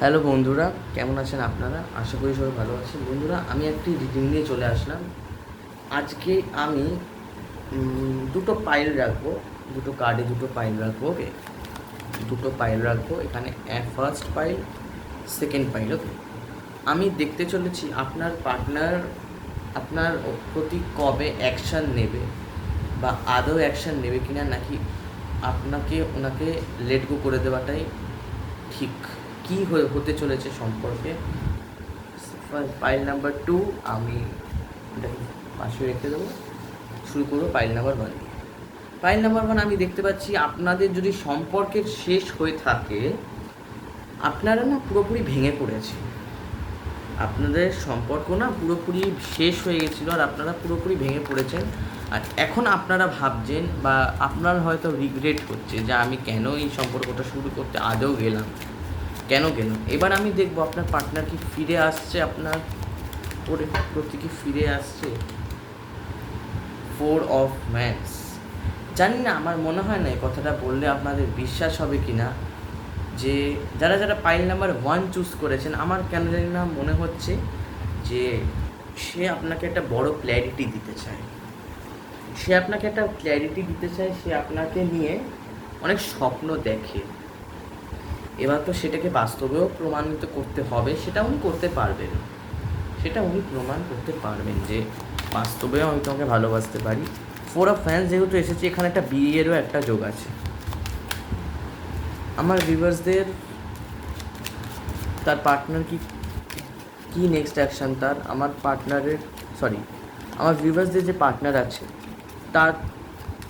Hello বন্ধুরা, কেমন আছেন আপনারা? আশা করি সবাই ভালো আছেন। বন্ধুরা, আমি একটি রিডিং নিয়ে চলে আসলাম। আজকে আমি দুটো পাইল রাখবো, দুটো কার্ডে দুটো পাইল রাখবো। ওকে, দুটো পাইল রাখবো এখানে, ফার্স্ট পাইল, সেকেন্ড পাইল। ওকে, আমি দেখতে চলেছি আপনার পার্টনার আপনার প্রতি কবে অ্যাকশান নেবে বা আদৌ অ্যাকশান নেবে কিনা, নাকি ওনাকে লেট গো করে দেওয়াটাই ঠিক। কী হতে চলেছে সম্পর্কে। পাইল নাম্বার 2 আমি এটাকে পাশে রেখে দেবো। শুরু করবো পাইল নাম্বার 1 দিয়ে। পাইল নাম্বার 1 আমি দেখতে পাচ্ছি আপনাদের যদি সম্পর্কের শেষ হয়ে থাকে, আপনারা না পুরোপুরি ভেঙে পড়েছে। আপনাদের সম্পর্ক না পুরোপুরি শেষ হয়ে গেছিলো আর আপনারা পুরোপুরি ভেঙে পড়েছেন। আর এখন আপনারা ভাবছেন বা আপনার হয়তো রিগ্রেট হচ্ছে যে আমি কেন এই সম্পর্কটা শুরু করতে আদৌ গেলাম, কেন এবার আমি দেখবো আপনার পার্টনার কি ফিরে আসছে, আপনার প্রতি কি ফিরে আসছে। 4 অফ ওয়ান্ডস। জানি না, আমার মনে হয় না এই কথাটা বললে আপনাদের বিশ্বাস হবে কি না, যে যারা পাইল নাম্বার 1 চুজ করেছেন, আমার কেন জানি না মনে হচ্ছে যে সে আপনাকে একটা বড় ক্ল্যারিটি দিতে চায়। সে আপনাকে নিয়ে অনেক স্বপ্ন দেখে। এবার তো সেটাকে বাস্তবেও প্রমাণিত করতে হবে, সেটা উনি প্রমাণ করতে পারবেন যে বাস্তবেও আমি তোমাকে ভালোবাসতে পারি। 4 অফ ফ্যান্স যেহেতু এসেছে, এখানে একটা বিয়েরও একটা যোগ আছে। আমার ভিউয়ার্সদের তার পার্টনার কি নেক্সট অ্যাকশান তার, আমার ভিউয়ার্সদের যে পার্টনার আছে তার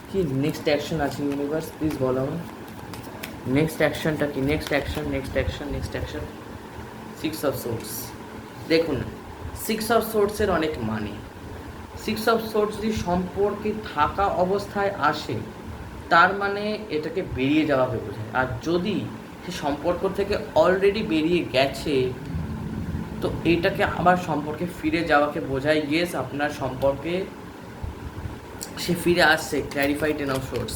কি নেক্সট অ্যাকশন আছে। ইউনিভার্স প্লিজ বলো আমার নেক্সট অ্যাকশনটা কি। Next action. 6 of swords. দেখুন, 6 অফ সোর্সের অনেক মানে। 6 অফ সোর্স যদি সম্পর্কে থাকা অবস্থায় আসে, তার মানে এটাকে বেরিয়ে যাওয়াকে বোঝায়। আর যদি সে সম্পর্ক থেকে অলরেডি বেরিয়ে গেছে, তো এটাকে আবার সম্পর্কে ফিরে যাওয়াকে বোঝায়। ইয়েস, আপনার সম্পর্কে সে ফিরে আসছে। Clarify 10 of swords,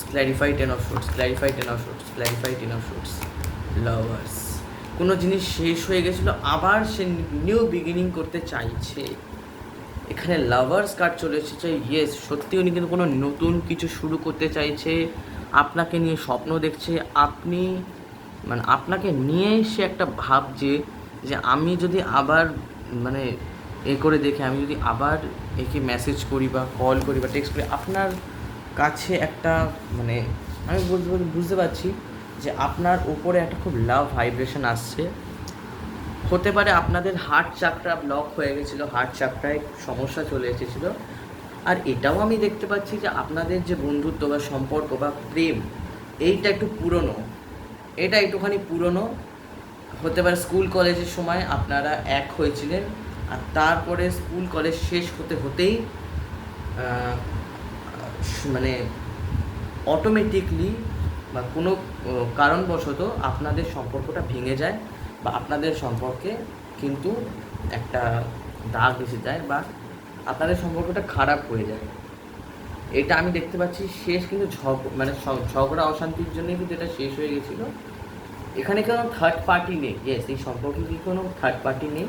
lovers. কোনো জিনিস শেষ হয়ে গেছিলো, আবার সে নিউ বিগিনিং করতে চাইছে। এখানে লাভার্স কার্ড চলে এসেছে। ইয়েস, সত্যি উনি কিন্তু কোনো নতুন কিছু শুরু করতে চাইছে, আপনাকে নিয়ে স্বপ্ন দেখছে। আপনাকে নিয়ে সে একটা ভাবছে যে আমি যদি আবার করে দেখে, আমি যদি আবার একে মেসেজ করি বা কল করি বা টেক্সট করি, আপনার কাছে একটা আমি বুঝতে পারছি যে আপনার উপরে একটা খুব লাভ ভাইব্রেশন আসছে। হতে পারে আপনাদের হার্ট চাকরা ব্লক হয়ে গেছিলো, হার্ট চাকরায় সমস্যা চলে এসেছিলো। আর এটাও আমি দেখতে পাচ্ছি যে আপনাদের যে বন্ধুত্ব বা সম্পর্ক বা প্রেম, এটা একটুখানি পুরনো হতে পারে। স্কুল কলেজের সময় আপনারা এক হয়েছিলেন, আর তারপরে স্কুল কলেজ শেষ হতেই অটোমেটিকলি বা কোনো কারণবশত আপনাদের সম্পর্কটা ভেঙে যায়, বা আপনাদের সম্পর্কে কিন্তু একটা দাগ এসে যায়, বা আপনাদের সম্পর্কটা খারাপ হয়ে যায়। এটা আমি দেখতে পাচ্ছি। শেষ কিন্তু ঝগড়া অশান্তির জন্যই কিন্তু এটা শেষ হয়ে গেছিলো। এখানে কোনো থার্ড পার্টি নেই। ইয়েস, এই সম্পর্কে কি কোনো থার্ড পার্টি নেই,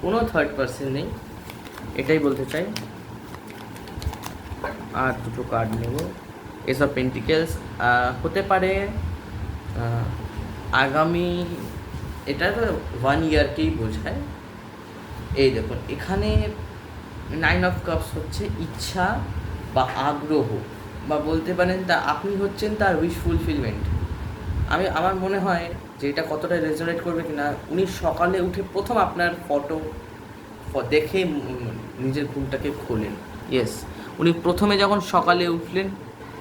কোনো থার্ড পার্সন নেই, এটাই বলতে চাই। আর দুটো কার্ড নেব। S of pentacles. হতে পারে আগামী, এটা তো 1 ইয়ারকেই বোঝায়। এই দেখুন, এখানে 9 অফ কাপস হচ্ছে ইচ্ছা বা আগ্রহ, বা বলতে পারেন তা আপনি হচ্ছেন তার উইশ ফুলফিলমেন্ট। আমার মনে হয় যে এটা কতটা রেজোনেট করবে কিনা। উনি সকালে উঠে প্রথম আপনার ফটো দেখে নিজের ঘুমটাকে খোলেন। ইয়েস, উনি প্রথমে যখন সকালে উঠলেন,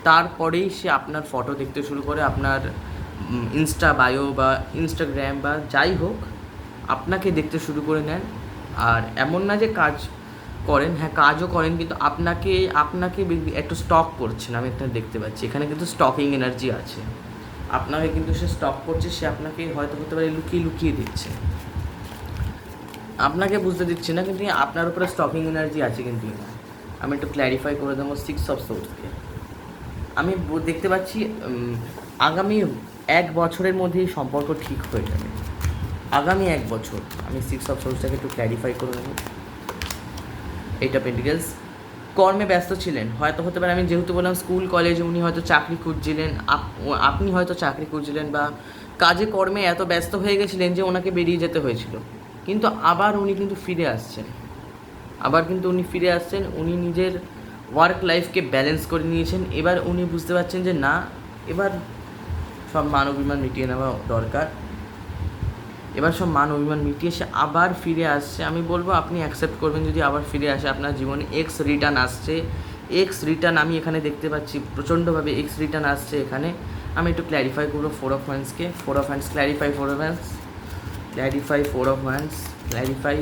তারপরেই সে আপনার ফটো দেখতে শুরু করে। আপনার ইনস্টা বায়ো বা ইনস্টাগ্রাম বা যাই হোক, আপনাকে দেখতে শুরু করে নেন। আর এমন না যে কাজ করেন, হ্যাঁ কাজও করেন, কিন্তু আপনাকে একটু স্টক করছেন। আমি একটা দেখতে পাচ্ছি এখানে কিন্তু স্টকিং এনার্জি আছে। আপনাকে কিন্তু সে স্টক করছে, সে আপনাকে হয়তো হতে পারে লুকিয়ে দিচ্ছে, আপনাকে বুঝতে দিচ্ছে না, কিন্তু আপনার উপরে স্টকিং এনার্জি আছে। কিন্তু আমি একটু ক্ল্যারিফাই করে দেবো 6 অফ সোর্সকে। আমি দেখতে পাচ্ছি আগামী 1 বছরের মধ্যেই সম্পর্ক ঠিক হয়ে যাবে। আগামী 1 বছর আমি 6 অফ সোর্সটাকে একটু ক্ল্যারিফাই করে নেব। এইটা পেন্টিকেলস, কর্মে ব্যস্ত ছিলেন, হয়তো হতে পারে, আমি যেহেতু বললাম স্কুল কলেজে উনি হয়তো চাকরি খুঁজছিলেন, আপনি হয়তো চাকরি খুঁজছিলেন বা কাজে কর্মে এত ব্যস্ত হয়ে গেছিলেন যে ওনাকে বেরিয়ে যেতে হয়েছিল, কিন্তু আবার উনি কিন্তু ফিরে আসছেন, উনি নিজের ওয়ার্ক লাইফকে ব্যালেন্স করে নিয়েছেন। এবার উনি বুঝতে পারছেন যে না, এবার সব মান অভিমান মিটিয়ে নেওয়া দরকার, মিটিয়ে সে আবার ফিরে আসছে। আমি বলবো আপনি অ্যাকসেপ্ট করবেন যদি আবার ফিরে আসে আপনার জীবনে। এক্স রিটার্ন আসছে, আমি এখানে দেখতে পাচ্ছি প্রচণ্ডভাবে এক্স রিটার্ন আসছে এখানে। আমি একটু ক্ল্যারিফাই করবো 4 অফ হ্যান্ডসকে। 4 of hands, clarify 4 of hands, clarify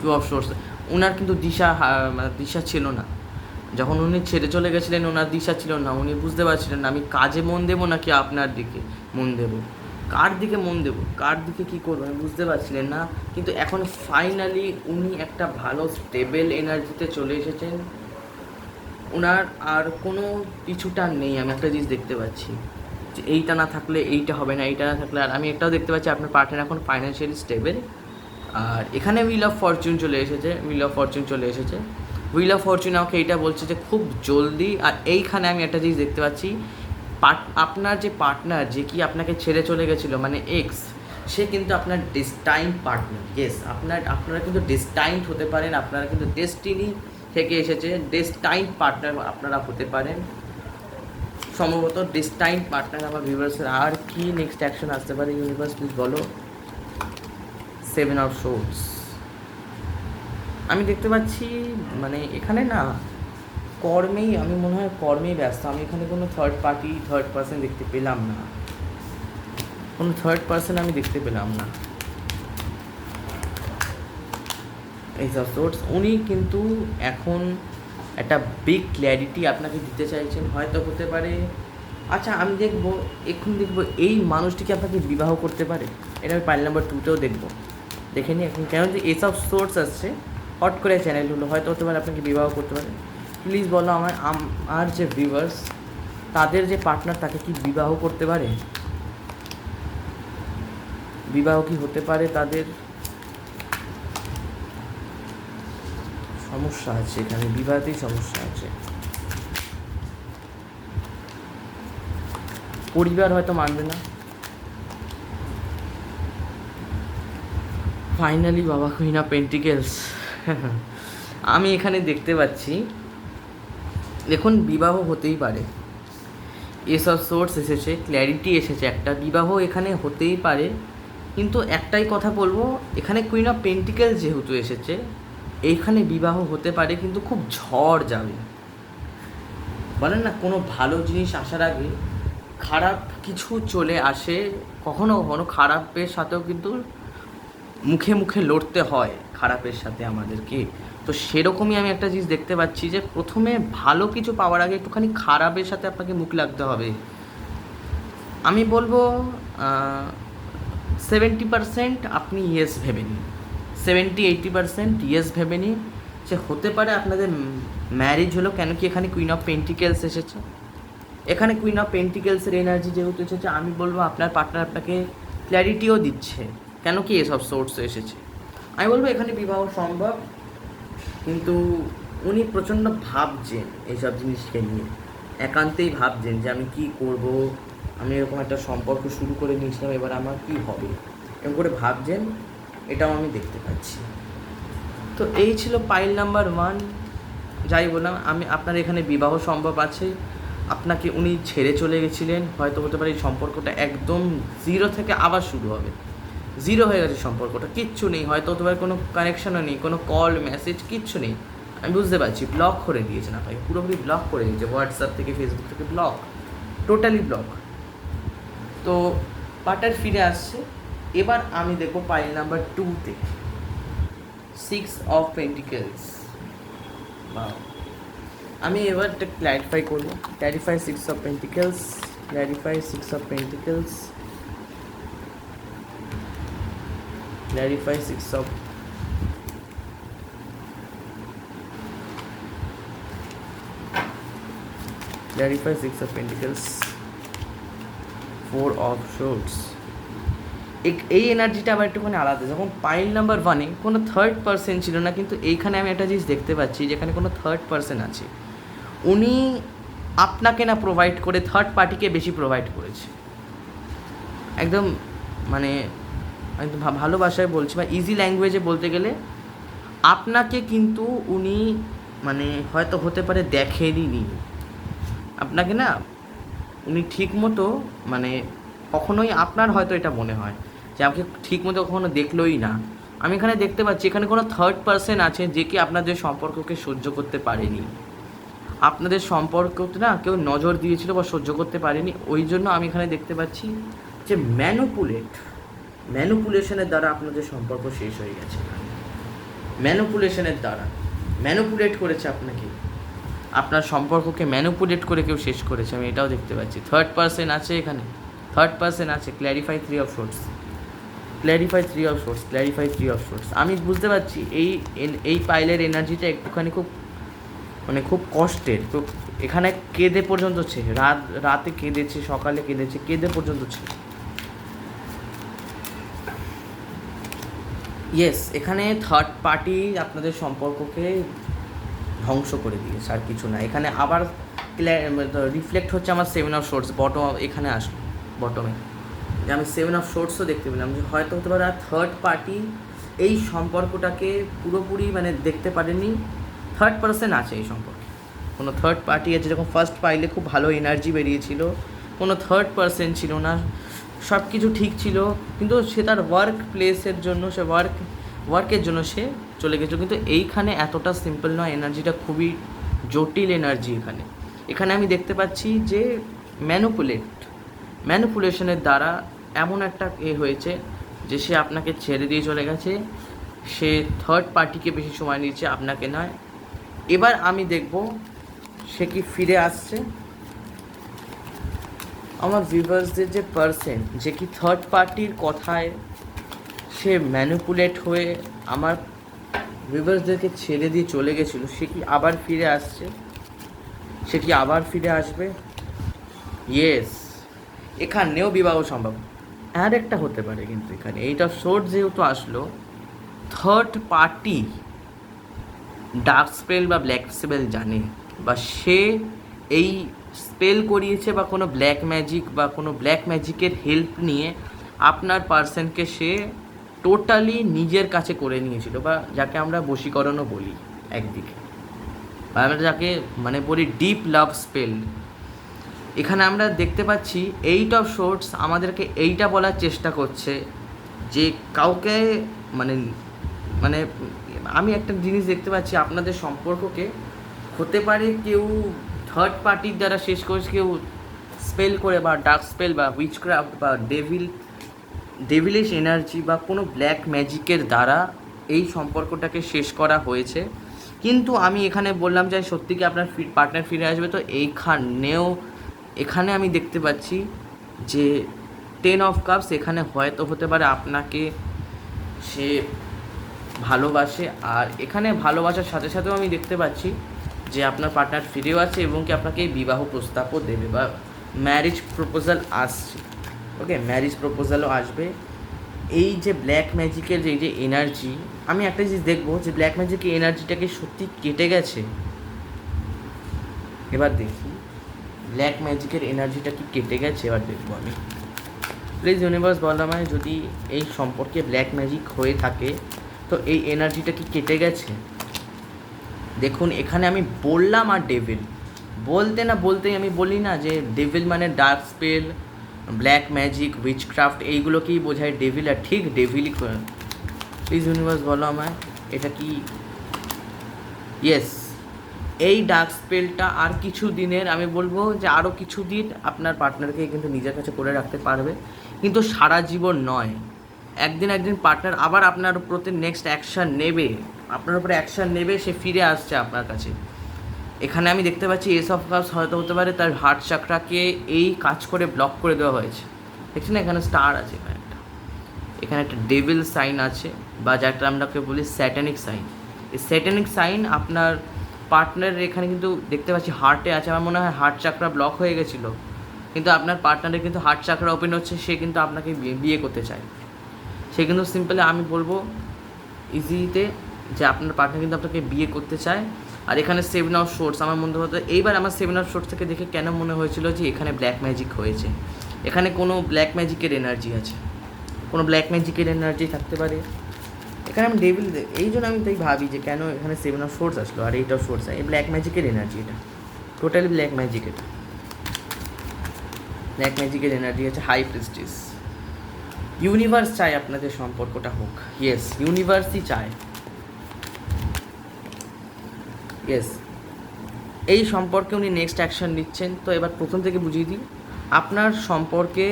2 of source. ওনার কিন্তু দিশা ছিল না, যখন উনি ছেড়ে চলে গেছিলেন ওনার দিশা ছিল না, উনি বুঝতে পারছিলেন না আমি কাজে মন দেবো নাকি আপনার দিকে মন দেবো, কার দিকে কী করবো আমি বুঝতে পারছিলেন না। কিন্তু এখন ফাইনালি উনি একটা ভালো স্টেবল এনার্জিতে চলে এসেছেন, ওনার আর কোনো কিছুটা নেই। আমি একটা জিনিস দেখতে পাচ্ছি যে এইটা না থাকলে এইটা হবে না, এইটা না থাকলে, আর আমি এটাও দেখতে পাচ্ছি আপনার পার্টনার এখন ফাইন্যান্সিয়ালি স্টেবল। আর এখানে হুইল অফ ফরচুন চলে এসেছে। হুইল অফ ফরচুন আমাকে এইটা বলছে যে খুব জলদি, আর এইখানে আমি একটা জিনিস দেখতে পাচ্ছি, আপনার যে পার্টনার যে কি আপনাকে ছেড়ে চলে গেছিলো মানে এক্স, সে কিন্তু আপনার ডেস্টাইন্ড পার্টনার। ইয়েস, আপনারা কিন্তু ডেস্টাইন্ড হতে পারেন, আপনারা কিন্তু ডেস্টিনি থেকে এসেছে, ডেস্টাইন্ড পার্টনার আপনারা হতে পারেন সম্ভবত, ডেস্টাইন্ড পার্টনার আমার ভিউয়ার্সের। আর কি নেক্সট অ্যাকশন আসতে পারে ইউনিভার্স প্লিজ বলো। 7 অফ সোর্স আমি দেখতে পাচ্ছি, মানে এখানে না আমি মনে হয় কর্মেই ব্যস্ত। আমি এখানে কোনো থার্ড পার্সন দেখতে পেলাম না, আমি দেখতে পেলাম না। এই সব সোর্স উনি কিন্তু এখন একটা বিগ ক্ল্যারিটি আপনাকে দিতে চাইছেন, হয়তো হতে পারে। আচ্ছা আমি দেখবো এই মানুষটিকে আপনাকে বিবাহ করতে পারে, এটা আমি পাইল নাম্বার 2তেও দেখবো, দেখে নিই এখন কেন যে এসব সোর্স আসছে হট করে চ্যানেল হলো, হয়তো হতে পারে আপনাকে বিবাহ করতে পারে। প্লিজ বলো আমার যে ভিউয়ার্স তাদের যে পার্টনার তাকে কি বিবাহ করতে পারে, বিবাহ কি হতে পারে তাদের? সমস্যা আছে এখানে, বিবাহেতেই সমস্যা আছে, পরিবার হয়তো মানবে না। ফাইনালি বাবা কুইন অফ পেন্টিকেলস আমি এখানে দেখতে পাচ্ছি, দেখুন বিবাহ হতেই পারে, এসব সোর্স এসেছে, ক্ল্যারিটি এসেছে, একটা বিবাহ এখানে হতেই পারে। কিন্তু একটাই কথা বলবো, এখানে কুইন অফ পেন্টিকেলস যেহেতু এসেছে, এইখানে বিবাহ হতে পারে কিন্তু খুব ঝড় যাবে। বলেন না কোনো ভালো জিনিস আসার আগে খারাপ কিছু চলে আসে, কখনো কখনো খারাপের সাথেও কিন্তু মুখে মুখে লড়তে হয় খারাপের সাথে আমাদেরকে। তো সেরকমই আমি একটা জিনিস দেখতে পাচ্ছি যে প্রথমে ভালো কিছু পাওয়ার আগে একটুখানি খারাপের সাথে আপনাকে মুখ লাগতে হবে। আমি বলবো 70% আপনি ইয়েস ভেবে নিন, 70-80% ইয়েস ভেবে নিন যে হতে পারে আপনাদের ম্যারেজ হলো। কেন কি এখানে কুইন অফ পেন্টিকেলস এসেছে, এখানে কুইন অফ পেন্টিকেলসের এনার্জি যেহেতু এসেছে, আমি বলবো আপনার পার্টনার আপনাকে ক্ল্যারিটিও দিচ্ছে কেন কি এসব সোর্স এসেছে। আমি বলবো এখানে বিবাহ সম্ভব, কিন্তু উনি প্রচণ্ড ভাবছেন এইসব জিনিসকে নিয়ে, একান্তেই ভাবছেন যে আমি কি করব, আমি এরকম একটা সম্পর্ক শুরু করে নিয়েছিলাম, এবার আমার কি হবে, এরকম করে ভাবছেন, এটাও আমি দেখতে পাচ্ছি। তো এই ছিল পাইল নাম্বার 1। যাই বললাম আমি আপনার এখানে বিবাহ সম্ভব আছে, আপনাকে উনি ছেড়ে চলে গেছিলেন, হয়তো হতে পারে এই সম্পর্কটা একদম 0 থেকে আবার শুরু হবে, 0 হয়ে গেছে সম্পর্কটা, কিচ্ছু নেই, হয়তো হতে পারে কোনো কানেকশনও নেই, কোনো কল মেসেজ কিচ্ছু নেই। আমি বুঝতে পারছি ব্লক করে দিয়েছেন আপনাকে, পুরোপুরি ব্লক করে দিয়েছে, হোয়াটসঅ্যাপ থেকে ফেসবুক থেকে ব্লক, টোটালি ব্লক। তো পার্টনার ফিরে আসছে। এবার আমি দেখবো পাইল নাম্বার 2তে 6 অফ পেন্টিকেলস। আমি এবার একটা ক্ল্যারিফাই করবো, clarify 6 of pentacles, clarify 6 of pentacles, clarify 6 of Pentacles, 4 of Swords। এই এনার্জিটা আবার একটুখানি আলাদা। যখন পাইল নাম্বার 1-এ কোনো থার্ড পার্সন ছিল না, কিন্তু এইখানে আমি একটা জিনিস দেখতে পাচ্ছি যেখানে কোনো থার্ড পার্সন আছে, উনি আপনাকে না প্রোভাইড করে থার্ড পার্টিকে বেশি প্রোভাইড করেছে। একদম মানে একদম ভালো ভাষায় বলছি বা ইজি ল্যাঙ্গুয়েজে বলতে গেলে, আপনাকে কিন্তু উনি মানে হয়তো হতে পারে দেখেনি আপনাকে না, উনি ঠিক মতো মানে কখনোই আপনার হয়তো এটা মনে হয় যে আমাকে ঠিক মতো কখনো দেখলোই না। আমি এখানে দেখতে পাচ্ছি এখানে কোনো থার্ড পার্সন আছে যে কি আপনাদের সম্পর্ককে সহ্য করতে পারেনি, আপনাদের সম্পর্কতে না কেউ নজর দিয়েছিল বা সহ্য করতে পারেনি। ওই জন্য আমি এখানে দেখতে পাচ্ছি যে ম্যানুপুলেশনের দ্বারা আপনাদের সম্পর্ক শেষ হয়ে গেছে। ম্যানুপুলেশনের দ্বারা ম্যানুপুলেট করেছে আপনাকে, আপনার সম্পর্ককে ম্যানুপুলেট করে কেউ শেষ করেছে, আমি এটাও দেখতে পাচ্ছি। থার্ড পার্সন আছে এখানে, থার্ড পার্সন আছে। Clarify 3 of swords, clarify 3 of swords, clarify 3 of swords. আমি বুঝতে পারছি এই পাইলের এনার্জিটা একটুখানি খুব কষ্টের। তো এখানে কেঁদে পর্যন্ত ছে, রাতে কেঁদেছে, সকালে কেঁদেছে, কেঁদে পর্যন্ত ছে। ইয়েস, এখানে থার্ড পার্টি আপনাদের সম্পর্ককে ধ্বংস করে দিয়েছে, আর কিছু না। এখানে আবার রিফ্লেক্ট হচ্ছে আমার 7 অফ সোর্স, বটম এখানে আসলো বটমে, যে আমি 7 অফ সোর্সও দেখতে পেলাম যে হয়তো হতে পারে থার্ড পার্টি এই সম্পর্কটাকে পুরোপুরি মানে দেখতে পারেনি। থার্ড পার্সন আছে এই সম্পর্কে, কোনো থার্ড পার্টি আছে। যখন ফার্স্ট পাইলে খুব ভালো এনার্জি বেরিয়েছিল, কোনো থার্ড পার্সন ছিল না, সব কিছু ঠিক ছিল, কিন্তু সে তার ওয়ার্ক প্লেসের জন্য, সে ওয়ার্কের জন্য সে চলে গেছিলো। কিন্তু এইখানে এতটা সিম্পল নয়, এনার্জিটা খুবই জটিল এনার্জি। এখানে আমি দেখতে পাচ্ছি যে ম্যানুপুলেশনের দ্বারা এমন একটা হয়েছে যে সে আপনাকে ছেড়ে দিয়ে চলে গেছে, সে থার্ড পার্টিকে বেশি সময় নিচ্ছে, আপনাকে নয়। এবার আমি দেখব সে কি ফিরে আসছে। আমার ভিউয়ার্সদের যে পার্সন যে কি থার্ড পার্টির কথায় সে ম্যানিপুলেট হয়ে আমার ভিউয়ার্সদেরকে ছেড়ে দিয়ে চলে গেছিলো, সে কি আবার ফিরে আসছে, সে কি আবার ফিরে আসবে? ইয়েস, এখানেও বিবাহ সম্ভব। আর একটা হতে পারে, কিন্তু এখানে এইটা সোর্স যেহেতু আসলো, থার্ড পার্টি ডার্ক স্পেল বা ব্ল্যাক স্পেল জানে, বা সে এই স্পেল করিয়েছে বা কোনো ব্ল্যাক ম্যাজিক বা কোনো ব্ল্যাক ম্যাজিকের হেল্প নিয়ে আপনার পার্সনকে সে টোটালি নিজের কাছে করে নিয়েছিল, বা যাকে আমরা বশীকরণও বলি একদিকে, বা আমরা যাকে মানে বলি ডিপ লাভ স্পেল। এখানে আমরা দেখতে পাচ্ছি 8 অফ সোর্স আমাদেরকে এইটা বলার চেষ্টা করছে যে কাউকে মানে মানে আমি একটা জিনিস দেখতে পাচ্ছি, আপনাদের সম্পর্ককে হতে পারে কেউ থার্ড পার্টির দ্বারা শেষ করেছে, কেউ স্পেল করে বা ডার্ক স্পেল বা উইচক্রাফট বা ডেভিলিশ এনার্জি বা কোনো ব্ল্যাক ম্যাজিকের দ্বারা এই সম্পর্কটাকে শেষ করা হয়েছে। কিন্তু আমি এখানে বললাম যে সত্যি কি আপনার পার্টনার ফিরে আসবে, তো এখানে আমি দেখতে পাচ্ছি যে 10 অফ কাপস, এখানে হয়তো হতে পারে আপনাকে সে ভালোবাসে, আর এখানে ভালোবাসার সাথে সাথেও আমি দেখতে পাচ্ছি যে আপনার পার্টনার ফিরেও আছে এবং কি আপনাকে বিবাহ প্রস্তাবও দেবে বা ম্যারেজ প্রপোজাল আসছে। ওকে, ম্যারেজ প্রপোজালও আসবে। এই যে ব্ল্যাক ম্যাজিকের যে এনার্জি, আমি একটা জিনিস দেখবো যে ব্ল্যাক ম্যাজিকের এনার্জিটাকে সত্যি কেটে গেছে। এবার দেখি ব্ল্যাক ম্যাজিকের এনার্জিটা কি কেটে গেছে, এবার দেখবো আমি। প্লিজ ইউনিভার্স বলো আমায়, যদি এই সম্পর্কে ব্ল্যাক ম্যাজিক হয়ে থাকে তো এই এনার্জিটা কি কেটে গেছে। দেখুন এখানে আমি বললাম, আর ডেভিল বলতেই আমি বলি না যে ডেভিল মানে dark spell, black magic, witchcraft, এইগুলোকেই বোঝায় ডেভিল, আর ঠিক ডেভিলই। প্লিজ ইউনিভার্স বলো আমায় এটা কি। ইয়েস, এই ডার্ক স্পেলটা আর কিছু দিনের, আমি বলবো যে আরও কিছু দিন আপনার পার্টনারকে কিন্তু নিজের কাছে করে রাখতে পারবে, কিন্তু সারা জীবন নয়। একদিন পার্টনার আবার আপনার প্রতি নেক্সট অ্যাকশান নেবে, আপনার উপরে অ্যাকশান নেবে, সে ফিরে আসছে আপনার কাছে। এখানে আমি দেখতে পাচ্ছি এস অফ কাপস হয়তো হতে পারে তার হার্ট চাকরাকে এই কাজ করে ব্লক করে দেওয়া হয়েছে। দেখছি না এখানে স্টার আছে, এখানে একটা ডেভিল সাইন আছে, বা যাটা আমরাকে বলি স্যাটানিক সাইন। এই স্যাটানিক সাইন আপনার পার্টনারের এখানে কিন্তু দেখতে পাচ্ছি হার্টে আছে। আমার মনে হয় হার্ট চাকরা ব্লক হয়ে গেছিলো, কিন্তু আপনার পার্টনারের কিন্তু হার্ট চাকরা ওপেন হচ্ছে, সে কিন্তু আপনাকে বিয়ে করতে চায়। সে কিন্তু সিম্পলি আমি বলবো ইজিতে যে আপনার পার্টনার কিন্তু আপনাকে বিয়ে করতে চায়। আর এখানে 7 অফ শোর্টস আমার মনে হতো, এইবার আমার 7 অফ শোর্টস থেকে দেখে কেন মনে হয়েছিল যে এখানে ব্ল্যাক ম্যাজিক হয়েছে, এখানে কোনো ব্ল্যাক ম্যাজিকের এনার্জি আছে, কোনো ব্ল্যাক ম্যাজিকের এনার্জি থাকতে পারে এখানে। আমি ডেভিল, এই জন্য আমি তাই ভাবি যে কেন এখানে 7 অফ শোর্টস আসলো আর 8 অফ শোর্টস, এই ব্ল্যাক ম্যাজিকের এনার্জি, এটা টোটালি ব্ল্যাক ম্যাজিক, এটা ব্ল্যাক ম্যাজিকের এনার্জি আছে। হাই প্রিস্টিস, ইউনিভার্স চায় আপনাদের সম্পর্কটা হোক, ইয়েস ইউনিভার্সই চায়, ইয়েস এই সম্পর্কে উনি নেক্সট অ্যাকশন নিচ্ছেন। তো এবার প্রথম থেকে বুঝিয়ে দিই, আপনার সম্পর্কে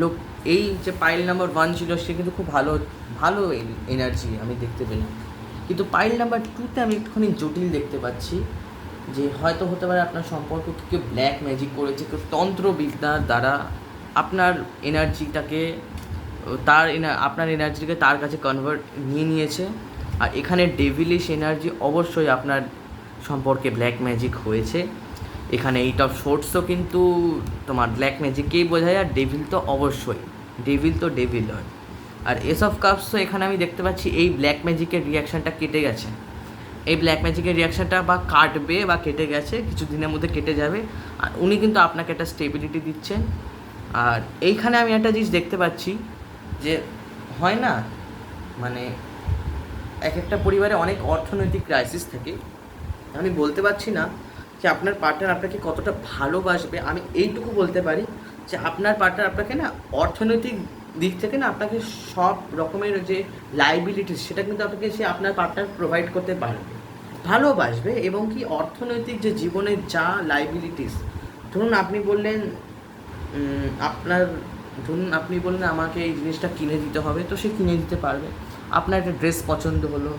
লোক, এই যে পাইল নাম্বার 1 ছিল সে কিন্তু খুব ভালো ভালো এনার্জি আমি দেখতে পেলাম, কিন্তু পাইল নাম্বার 2তে আমি একটুখানি জটিল দেখতে পাচ্ছি, যে হয়তো হতে পারে আপনার সম্পর্ক কেউ ব্ল্যাক ম্যাজিক করেছে, কেউ তন্ত্রবিদ্যার দ্বারা আপনার এনার্জিটাকে আপনার এনার্জিটাকে তার কাছে কনভার্ট নিয়েছে। আর এখানে ডেভিলিশ এনার্জি, অবশ্যই আপনার সম্পর্কে ব্ল্যাক ম্যাজিক হয়েছে। এখানে 8 অফ শোর্টসও কিন্তু তোমার ব্ল্যাক ম্যাজিককেই বোঝায়, আর ডেভিল তো অবশ্যই, ডেভিল তো ডেভিল হয়। আর এস অফ কাপসও এখানে আমি দেখতে পাচ্ছি এই ব্ল্যাক ম্যাজিকের রিয়াকশানটা কেটে গেছে, এই ব্ল্যাক ম্যাজিকের রিয়াকশানটা বা কাটবে বা কেটে গেছে, কিছু দিনের মধ্যে কেটে যাবে। আর উনি কিন্তু আপনাকে একটা স্টেবিলিটি দিচ্ছেন। আর এইখানে আমি একটা জিনিস দেখতে পাচ্ছি যে হয় না, মানে এক একটা পরিবারে অনেক অর্থনৈতিক ক্রাইসিস থাকে, আমি বলতে পারছি না যে আপনার পার্টনার আপনাকে কতটা ভালোবাসবে, আমি এইটুকু বলতে পারি যে আপনার পার্টনার আপনাকে না অর্থনৈতিক দিক থেকে না আপনাকে সব রকমের যে লাইবিলিটিস সেটা কিন্তু আপনাকে সে আপনার পার্টনার প্রোভাইড করতে পারবে, ভালোবাসবে। এবং কি অর্থনৈতিক যে জীবনের যা লাইবিলিটিস, ধরুন আপনি বললেন আপনি বললেন আমাকে এই জিনিসটা কিনে দিতে হবে, তো সে কিনে দিতে পারবে। আপনার একটা ড্রেস পছন্দ হলো,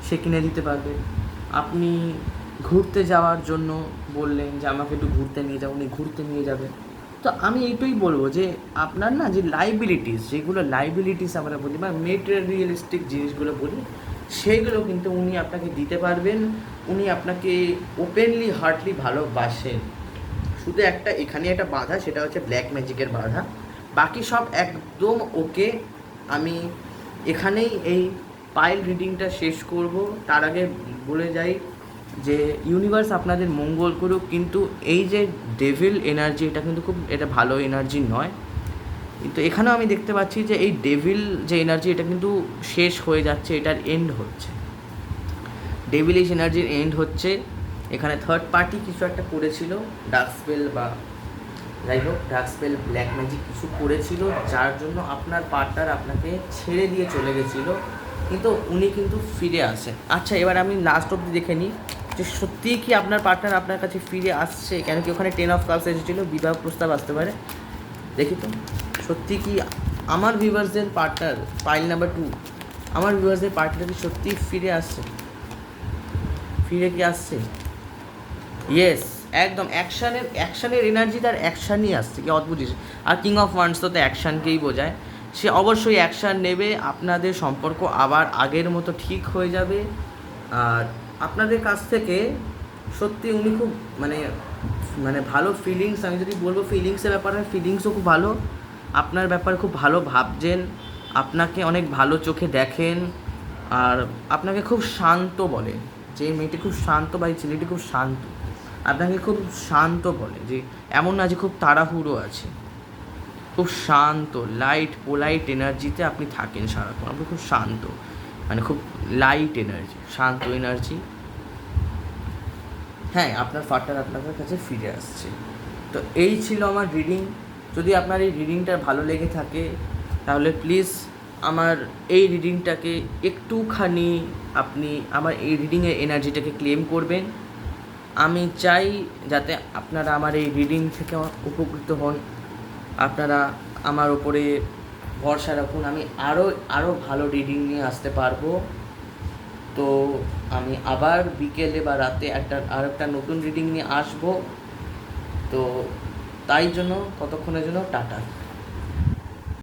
সে কিনে দিতে পারবে। আপনি ঘুরতে যাওয়ার জন্য বললেন যে আমাকে একটু ঘুরতে নিয়ে যাও, উনি ঘুরতে নিয়ে যাবে। তো আমি এইটাই বলবো যে আপনার না যে লাইবিলিটিস, যেগুলো লাইবিলিটিস আমরা বলি বা মেটেরিয়ালিস্টিক জিনিসগুলো বলি, সেইগুলো কিন্তু উনি আপনাকে দিতে পারবেন। উনি আপনাকে ওপেনলি হার্টলি ভালোবাসেন। শুধু একটা এখানে একটা বাধা, সেটা হচ্ছে ব্ল্যাক ম্যাজিকের বাধা, বাকি সব একদম ওকে। আমি এখানেই এই পাইল রিডিংটা শেষ করব। তার আগে বলে যাই যে ইউনিভার্স আপনাদের মঙ্গল করুক, কিন্তু এই যে ডেভিল এনার্জি, এটা কিন্তু খুব এটা ভালো এনার্জি নয়। কিন্তু এখানেও আমি দেখতে পাচ্ছি যে এই ডেভিল যে এনার্জি, এটা কিন্তু শেষ হয়ে যাচ্ছে, এটার এন্ড হচ্ছে, ডেভিলিশ এনার্জির এন্ড হচ্ছে। এখানে থার্ড পার্টি কিছু একটা করেছিল, ডার্ক স্পেল বা যাই হোক ডার্ক স্পেল ব্ল্যাক ম্যাজিক কিছু করেছিল, যার জন্য আপনার পার্টনার আপনাকে ছেড়ে দিয়ে চলে গেছিলো, কিন্তু উনি কিন্তু ফিরে আসেন। আচ্ছা, এবার আমি লাস্ট অবধি দেখে নিই যে সত্যিই কি আপনার পার্টনার আপনার কাছে ফিরে আসছে, কেন কি ওখানে 10 অফ কাপস এসেছিলো, বিবাহ প্রস্তাব আসতে পারে। দেখি তো সত্যি কি আমার ভিউয়ার্সদের পার্টনার, পাইল নাম্বার 2, আমার ভিউয়ার্সদের পার্টনার কি সত্যিই ফিরে আসছে, ফিরে কি আসছে? ইয়েস, একদম অ্যাকশানের এনার্জি, তার অ্যাকশানই আসছে, কি অদ্ভুত জিনিস। আর কিং অফ ওয়ান্ডস তো অ্যাকশানকেই বোঝায়, সে অবশ্যই অ্যাকশান নেবে, আপনাদের সম্পর্ক আবার আগের মতো ঠিক হয়ে যাবে। আর আপনাদের কাছ থেকে সত্যি উনি খুব মানে ভালো ফিলিংস, আমি যদি বলবো ফিলিংসের ব্যাপারে, ফিলিংসও খুব ভালো, আপনার ব্যাপারে খুব ভালো ভাবছেন, আপনাকে অনেক ভালো চোখে দেখেন, আর আপনাকে খুব শান্ত বলে, যে মেয়েটি খুব শান্ত বা এই ছেলেটি খুব শান্ত, আপনাকে খুব শান্ত বলে, যে এমন না যে খুব তাড়াহুড়ো আছে, খুব শান্ত পোলাইট এনার্জিতে আপনি থাকেন সারাক্ষণ, আপনি খুব শান্ত, মানে খুব লাইট এনার্জি, শান্ত এনার্জি। হ্যাঁ, আপনার পার্টনার আপনার কাছে ফিরে আসছে। তো এই ছিল আমার রিডিং। যদি আপনার এই রিডিংটা ভালো লেগে থাকে তাহলে প্লিজ আমার এই রিডিংটাকে একটুখানি আপনি আমার এই রিডিংয়ের এনার্জিটাকে ক্লেম করবেন। আমি চাই যাতে আপনারা আমার এই রিডিং থেকে উপকৃত হন, আপনারা আমার ওপরে ভরসা রাখুন, আমি আরও ভালো রিডিং নিয়ে আসতে পারবো। তো আমি আবার বিকেলে বা রাতে একটা নতুন রিডিং নিয়ে আসবো। তো তাই জন্য ততক্ষণের জন্য টাটা।